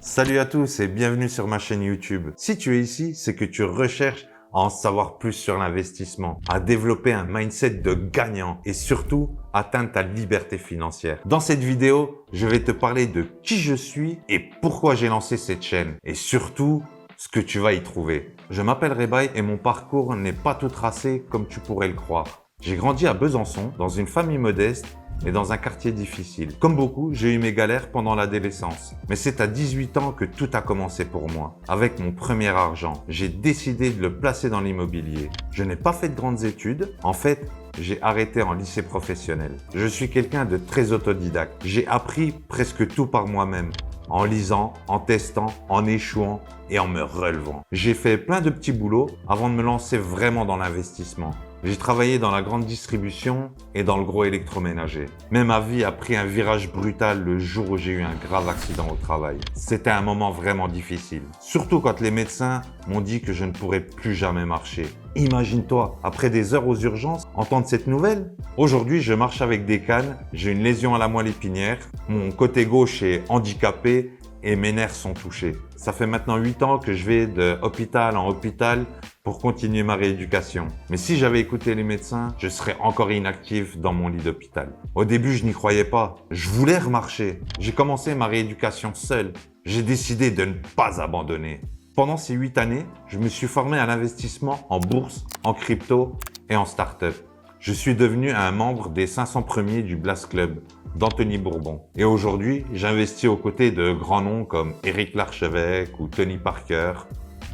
Salut à tous et bienvenue sur ma chaîne YouTube. Si tu es ici, c'est que tu recherches à en savoir plus sur l'investissement, à développer un mindset de gagnant et surtout atteindre ta liberté financière. Dans cette vidéo, je vais te parler de qui je suis et pourquoi j'ai lancé cette chaîne et surtout ce que tu vas y trouver. Je m'appelle Rebaï et mon parcours n'est pas tout tracé comme tu pourrais le croire. J'ai grandi à Besançon, dans une famille modeste et dans un quartier difficile. Comme beaucoup, j'ai eu mes galères pendant l'adolescence. Mais c'est à 18 ans que tout a commencé pour moi. Avec mon premier argent, j'ai décidé de le placer dans l'immobilier. Je n'ai pas fait de grandes études. En fait, j'ai arrêté en lycée professionnel. Je suis quelqu'un de très autodidacte. J'ai appris presque tout par moi-même. En lisant, en testant, en échouant et en me relevant. J'ai fait plein de petits boulots avant de me lancer vraiment dans l'investissement. J'ai travaillé dans la grande distribution et dans le gros électroménager. Mais ma vie a pris un virage brutal le jour où j'ai eu un grave accident au travail. C'était un moment vraiment difficile. Surtout quand les médecins m'ont dit que je ne pourrais plus jamais marcher. Imagine-toi, après des heures aux urgences, entendre cette nouvelle. Aujourd'hui, je marche avec des cannes, j'ai une lésion à la moelle épinière, mon côté gauche est handicapé et mes nerfs sont touchés. Ça fait maintenant 8 ans que je vais de hôpital en hôpital pour continuer ma rééducation. Mais si j'avais écouté les médecins, je serais encore inactif dans mon lit d'hôpital. Au début, je n'y croyais pas. Je voulais remarcher. J'ai commencé ma rééducation seul. J'ai décidé de ne pas abandonner. Pendant ces 8 années, je me suis formé à l'investissement en bourse, en crypto et en start-up. Je suis devenu un membre des 500 premiers du Blast Club d'Anthony Bourbon. Et aujourd'hui, j'investis aux côtés de grands noms comme Éric Larchevêque ou Tony Parker.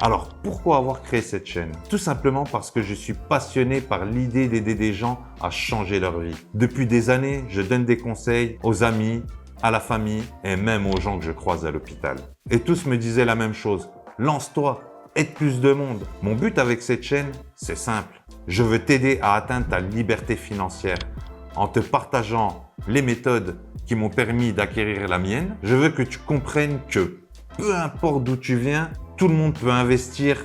Alors, pourquoi avoir créé cette chaîne? Tout simplement parce que je suis passionné par l'idée d'aider des gens à changer leur vie. Depuis des années, je donne des conseils aux amis, à la famille et même aux gens que je croise à l'hôpital. Et tous me disaient la même chose. Lance-toi, aide plus de monde. Mon but avec cette chaîne, c'est simple. Je veux t'aider à atteindre ta liberté financière en te partageant les méthodes qui m'ont permis d'acquérir la mienne. Je veux que tu comprennes que peu importe d'où tu viens, tout le monde peut investir,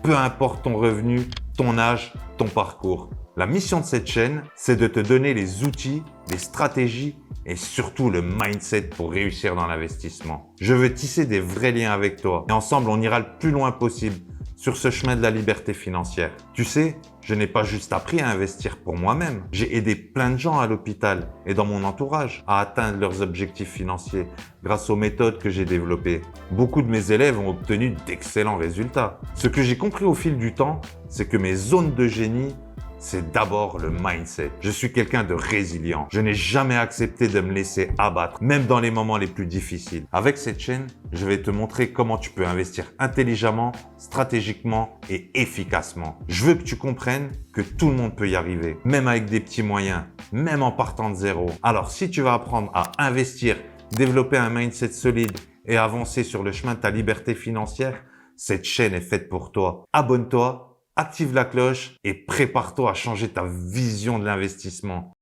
peu importe ton revenu, ton âge, ton parcours. La mission de cette chaîne, c'est de te donner les outils, les stratégies et surtout le mindset pour réussir dans l'investissement. Je veux tisser des vrais liens avec toi et ensemble, on ira le plus loin possible sur ce chemin de la liberté financière. Tu sais, je n'ai pas juste appris à investir pour moi-même. J'ai aidé plein de gens à l'hôpital et dans mon entourage à atteindre leurs objectifs financiers grâce aux méthodes que j'ai développées. Beaucoup de mes élèves ont obtenu d'excellents résultats. Ce que j'ai compris au fil du temps, c'est que mes zones de génie, c'est d'abord le mindset. Je suis quelqu'un de résilient. Je n'ai jamais accepté de me laisser abattre, même dans les moments les plus difficiles. Avec cette chaîne, je vais te montrer comment tu peux investir intelligemment, stratégiquement et efficacement. Je veux que tu comprennes que tout le monde peut y arriver, même avec des petits moyens, même en partant de zéro. Alors, si tu vas apprendre à investir, développer un mindset solide et avancer sur le chemin de ta liberté financière, cette chaîne est faite pour toi. Abonne-toi. Active la cloche et prépare-toi à changer ta vision de l'investissement.